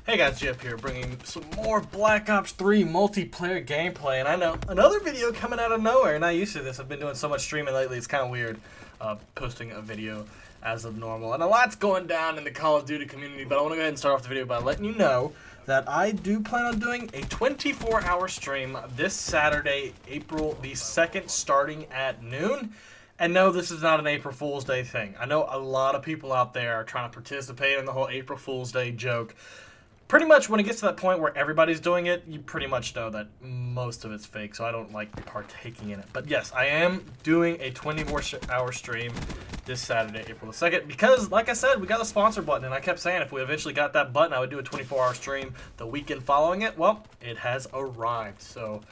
Hey guys, Jeff here, bringing some more Black Ops 3 multiplayer gameplay, and I know, another video coming out of nowhere. Not used to this. I've been doing so much streaming lately, it's kind of weird posting a video as of normal. And a lot's going down in the Call of Duty community, but I want to go ahead and start off the video by letting you know that I do plan on doing a 24-hour stream this Saturday, April the 2nd, starting at noon. And no, this is not an April Fool's Day thing. I know a lot of people out there are trying to participate in the whole April Fool's Day joke. Pretty much when it gets to that point where everybody's doing it, you pretty much know that most of it's fake, so I don't like partaking in it. But yes, I am doing a 24-hour stream this Saturday, April the 2nd, because, like I said, we got the sponsor button, and I kept saying if we eventually got that button, I would do a 24-hour stream the weekend following it. Well, it has arrived, so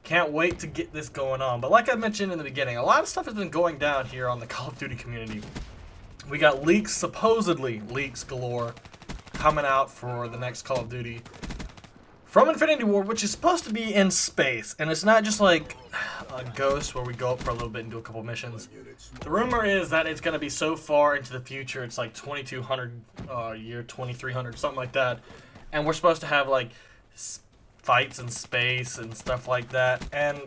can't wait to get this going on. But like I mentioned in the beginning, a lot of stuff has been going down here on the Call of Duty community. We got leaks, supposedly leaks galore, coming out for the next Call of Duty from Infinity Ward, which is supposed to be in space, and it's not just like a Ghost where we go up for a little bit and do a couple missions. The rumor is that it's going to be so far into the future, it's like 2200 year 2300, something like that, and we're supposed to have like fights in space and stuff like that. And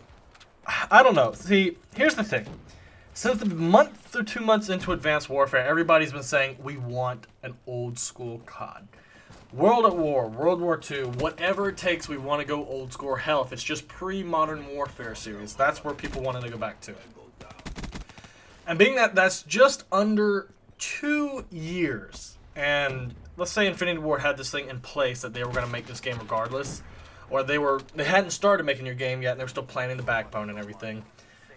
I don't know. See, here's the thing. Since the month or 2 months into Advanced Warfare, everybody's been saying we want an old school COD. World at War, World War II, whatever it takes, we want to go old school. Hell, if it's just pre-Modern Warfare series, that's where people wanted to go back to. And being that that's just under 2 years, and let's say Infinity Ward had this thing in place that they were going to make this game regardless, or they hadn't started making your game yet and they were still planning the backbone and everything.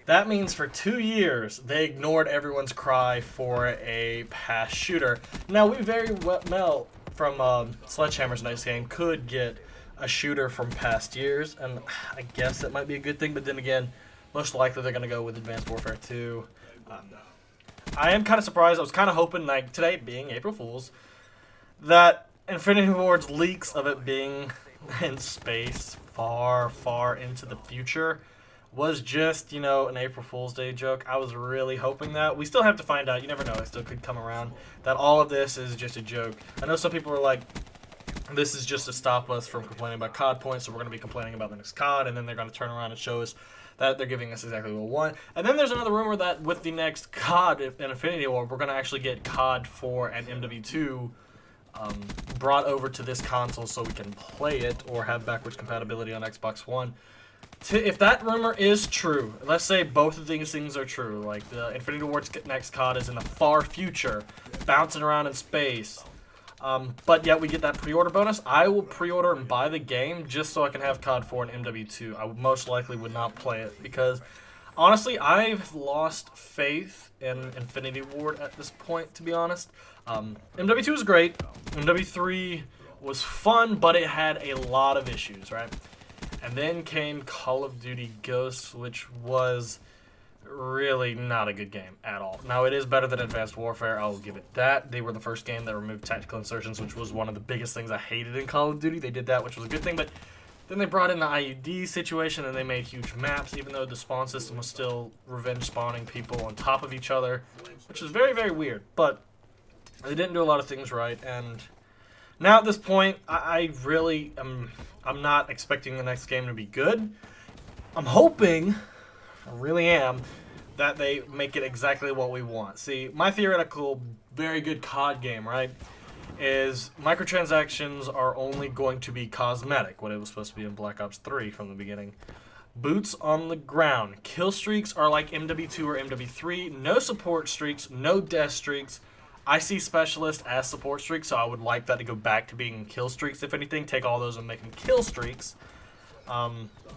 That means for 2 years, they ignored everyone's cry for a past shooter. Now, we very well, from Sledgehammer's nice game, could get a shooter from past years, and I guess that might be a good thing, but then again, most likely they're going to go with Advanced Warfare 2. I am kind of surprised. I was kind of hoping, like today being April Fool's, that Infinity Ward's leaks of it being in space far, far into the future was just, you know, an April Fool's Day joke. I was really hoping that. We still have to find out. You never know. It still could come around. That all of this is just a joke. I know some people are like, this is just to stop us from complaining about COD points, so we're going to be complaining about the next COD, and then they're going to turn around and show us that they're giving us exactly what we want. And then there's another rumor that with the next COD in Infinity War, we're going to actually get COD 4 and MW2 brought over to this console so we can play it or have backwards compatibility on Xbox One. If that rumor is true, let's say both of these things are true, like the Infinity Ward's next COD is in the far future, bouncing around in space, but yet we get that pre-order bonus, I will pre-order and buy the game just so I can have COD 4 and MW2. I most likely would not play it because, honestly, I've lost faith in Infinity Ward at this point, to be honest. MW2 was great, MW3 was fun, but it had a lot of issues, right? And then came Call of Duty Ghosts, which was really not a good game at all. Now, it is better than Advanced Warfare. I'll give it that. They were the first game that removed tactical insertions, which was one of the biggest things I hated in Call of Duty. They did that, which was a good thing, but then they brought in the IUD situation, and they made huge maps, even though the spawn system was still revenge spawning people on top of each other, which is very, very weird. But they didn't do a lot of things right, and now at this point, I really I'm not expecting the next game to be good. I'm hoping, I really am, that they make it exactly what we want. See, my theoretical, very good COD game, right, is microtransactions are only going to be cosmetic, what it was supposed to be in Black Ops 3 from the beginning. Boots on the ground. Kill streaks are like MW2 or MW3. No support streaks, no death streaks. I see Specialist as support streaks, so I would like that to go back to being kill streaks, if anything. Take all those and make them kill streaks.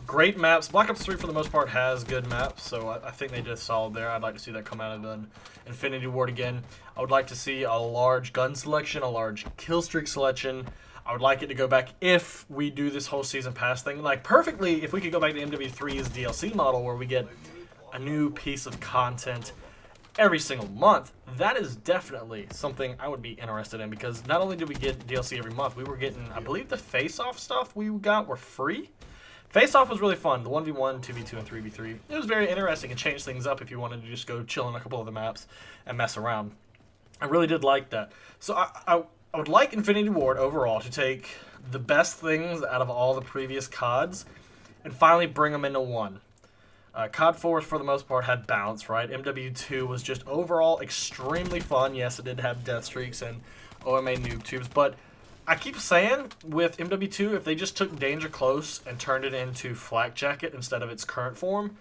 Great maps. Black Ops 3, for the most part, has good maps, so I think they did solid there. I'd like to see that come out of the Infinity Ward again. I would like to see a large gun selection, a large kill streak selection. I would like it to go back if we do this whole season pass thing. Like, perfectly, if we could go back to MW3's DLC model where we get a new piece of content every single month, that is definitely something I would be interested in, because not only did we get DLC every month, we were getting, I believe the face-off stuff we got were free. Face-off was really fun, the 1v1, 2v2, and 3v3. It was very interesting and changed things up if you wanted to just go chill on a couple of the maps and mess around. I really did like that. So I would like Infinity Ward overall to take the best things out of all the previous CODs and finally bring them into one. COD 4, for the most part, had balance, right? MW2 was just overall extremely fun. Yes, it did have death streaks and OMA noob tubes, but I keep saying with MW2, if they just took Danger Close and turned it into Flak Jacket instead of its current form,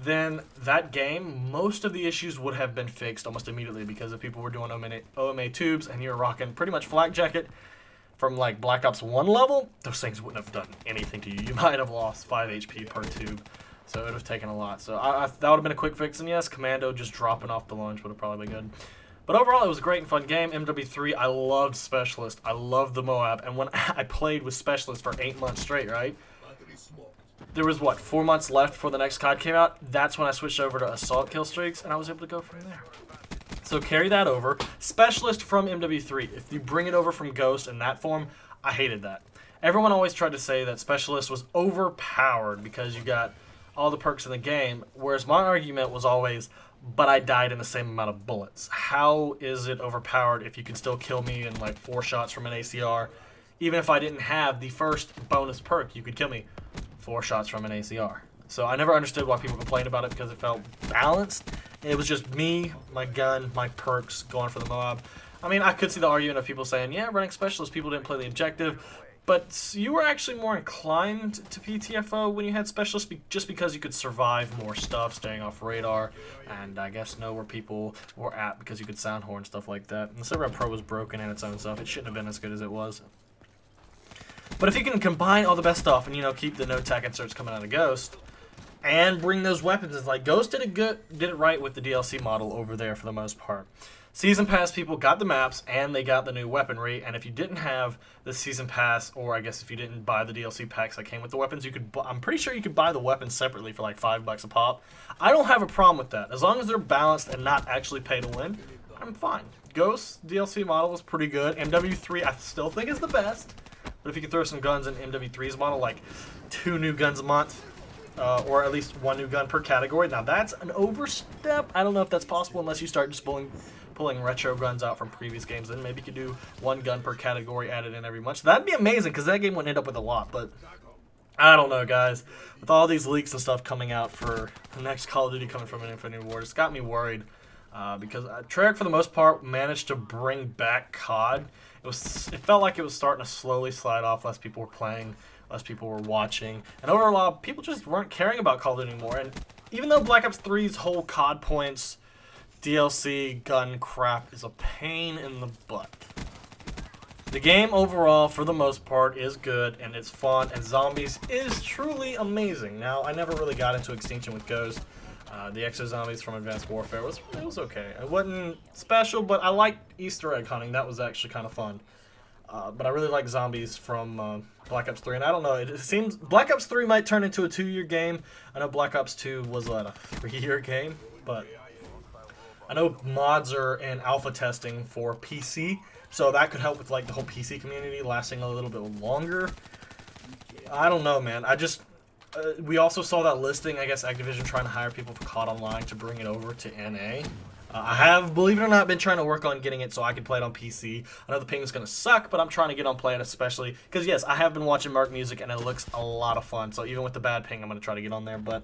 then that game, most of the issues would have been fixed almost immediately, because if people were doing OMA tubes and you were rocking pretty much Flak Jacket from like Black Ops 1 level, those things wouldn't have done anything to you. You might have lost 5 HP per tube. So it would have taken a lot. So that would have been a quick fix. And yes, Commando just dropping off the launch would have probably been good. But overall, it was a great and fun game. MW3, I loved Specialist. I loved the Moab. And when I played with Specialist for 8 months straight, right? There was, what, 4 months left before the next COD came out? That's when I switched over to Assault Kill Streaks, and I was able to go from there. So carry that over. Specialist from MW3. If you bring it over from Ghost in that form, I hated that. Everyone always tried to say that Specialist was overpowered because you got all the perks in the game, whereas my argument was always, but I died in the same amount of bullets. How is it overpowered if you can still kill me in like 4 shots from an ACR? Even if I didn't have the first bonus perk, you could kill me 4 shots from an ACR. So I never understood why people complained about it, because it felt balanced. It was just me, my gun, my perks going for the Moab. I mean, I could see the argument of people saying, yeah, running Specialist, people didn't play the objective. But you were actually more inclined to PTFO when you had Specialists, just because you could survive more stuff, staying off radar, and I guess know where people were at because you could sound horn, stuff like that. And the Server Pro was broken in its own stuff. It shouldn't have been as good as it was. But if you can combine all the best stuff and, you know, keep the no-tac inserts coming out of Ghost, and bring those weapons, it's like Ghost did it right with the DLC model over there for the most part. Season Pass people got the maps and they got the new weaponry, and if you didn't have the Season Pass, or I guess if you didn't buy the DLC packs that came with the weapons, you could. I'm pretty sure you could buy the weapons separately for like $5 a pop. I don't have a problem with that. As long as they're balanced and not actually pay to win, I'm fine. Ghost DLC model was pretty good. MW3 I still think is the best, but if you could throw some guns in MW3's model, like 2 new guns a month, or at least 1 new gun per category, now that's an overstep. I don't know if that's possible unless you start just pulling retro guns out from previous games. Then maybe you could do 1 gun per category added in every month. So that'd be amazing, because that game wouldn't end up with a lot. But I don't know, guys. With all these leaks and stuff coming out for the next Call of Duty coming from an Infinity Ward, it's got me worried. Because Treyarch, for the most part, managed to bring back COD. It felt like it was starting to slowly slide off. Less people were playing, less people were watching, and overall, people just weren't caring about Call of Duty anymore. And even though Black Ops 3's whole COD points, DLC gun crap is a pain in the butt, the game overall, for the most part, is good, and it's fun, and Zombies is truly amazing. Now, I never really got into Extinction with Ghost. The Exo Zombies from Advanced Warfare was okay. It wasn't special, but I liked Easter egg hunting. That was actually kind of fun. But I really like Zombies from Black Ops 3, and I don't know, it seems Black Ops 3 might turn into a 2-year game. I know Black Ops 2 was a 3-year game, but I know mods are in alpha testing for PC, so that could help with like the whole PC community lasting a little bit longer. I don't know, man. We also saw that listing, I guess Activision trying to hire people for COD Online to bring it over to NA. I have, believe it or not, been trying to work on getting it so I can play it on PC. I know the ping is going to suck, but I'm trying to get on play it, especially because, yes, I have been watching Mark Music, and it looks a lot of fun. So even with the bad ping, I'm going to try to get on there. But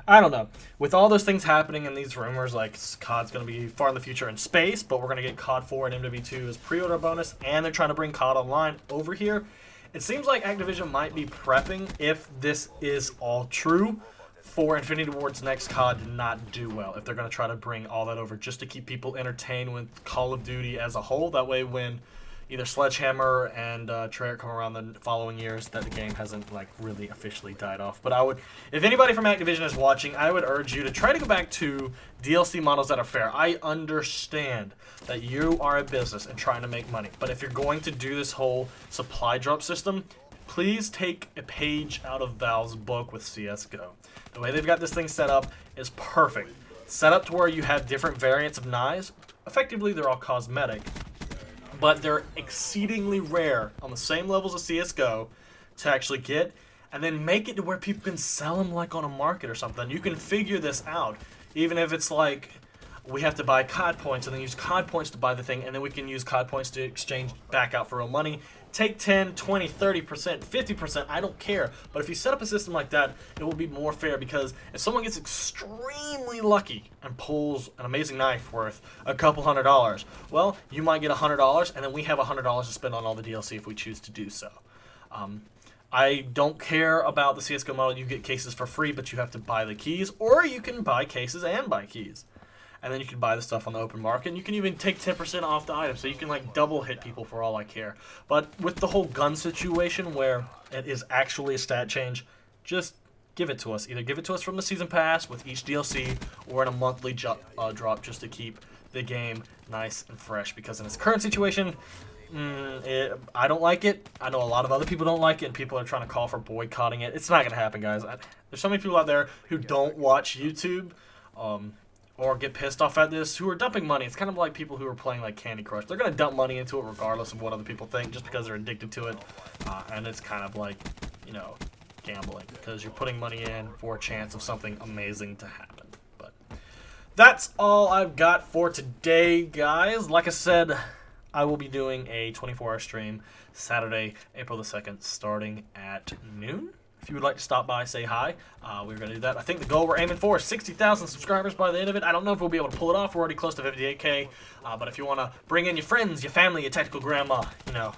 I don't know. With all those things happening and these rumors, like COD's going to be far in the future in space, but we're going to get COD 4 and MW2 as pre-order bonus, and they're trying to bring COD Online over here. It seems like Activision might be prepping, if this is all true, for Infinity Ward's next COD to not do well. If they're going to try to bring all that over just to keep people entertained with Call of Duty as a whole. That way when either Sledgehammer and Treyarch come around the following years, that the game hasn't like really officially died off. But I would, if anybody from Activision is watching, I would urge you to try to go back to DLC models that are fair. I understand that you are a business and trying to make money, but if you're going to do this whole supply drop system, please take a page out of Valve's book with CSGO. The way they've got this thing set up is perfect. Set up to where you have different variants of knives. Effectively, they're all cosmetic, but they're exceedingly rare on the same levels of CSGO to actually get, and then make it to where people can sell them like on a market or something. You can figure this out, even if it's like we have to buy COD points and then use COD points to buy the thing, and then we can use COD points to exchange back out for real money. take 10, 20, 30%, 50%, I don't care. But if you set up a system like that, it will be more fair, because if someone gets extremely lucky and pulls an amazing knife worth a couple $100, well, you might get $100, and then we have $100 to spend on all the DLC if we choose to do so. I don't care about the CSGO model. You get cases for free, but you have to buy the keys, or you can buy cases and buy keys. And then you can buy the stuff on the open market, and you can even take 10% off the item, so you can like double hit people for all I care. But with the whole gun situation where it is actually a stat change, just give it to us. Either give it to us from the season pass with each DLC, or in a monthly drop, just to keep the game nice and fresh. Because in its current situation, I don't like it. I know a lot of other people don't like it, and people are trying to call for boycotting it. It's not going to happen, guys. There's so many people out there who don't watch YouTube, or get pissed off at this, who are dumping money. It's kind of like people who are playing like Candy Crush. They're going to dump money into it regardless of what other people think, just because they're addicted to it. And it's kind of like, you know, gambling, because you're putting money in for a chance of something amazing to happen. But that's all I've got for today, guys. Like I said, I will be doing a 24-hour stream Saturday, April the 2nd, starting at noon. If you would like to stop by, say hi. We're going to do that. I think the goal we're aiming for is 60,000 subscribers by the end of it. I don't know if we'll be able to pull it off. We're already close to 58K. But if you want to bring in your friends, your family, your tactical grandma, you know,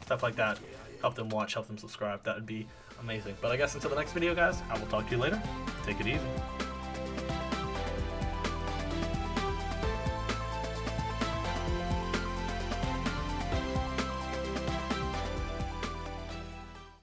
stuff like that, help them watch, help them subscribe, that would be amazing. But I guess until the next video, guys, I will talk to you later. Take it easy.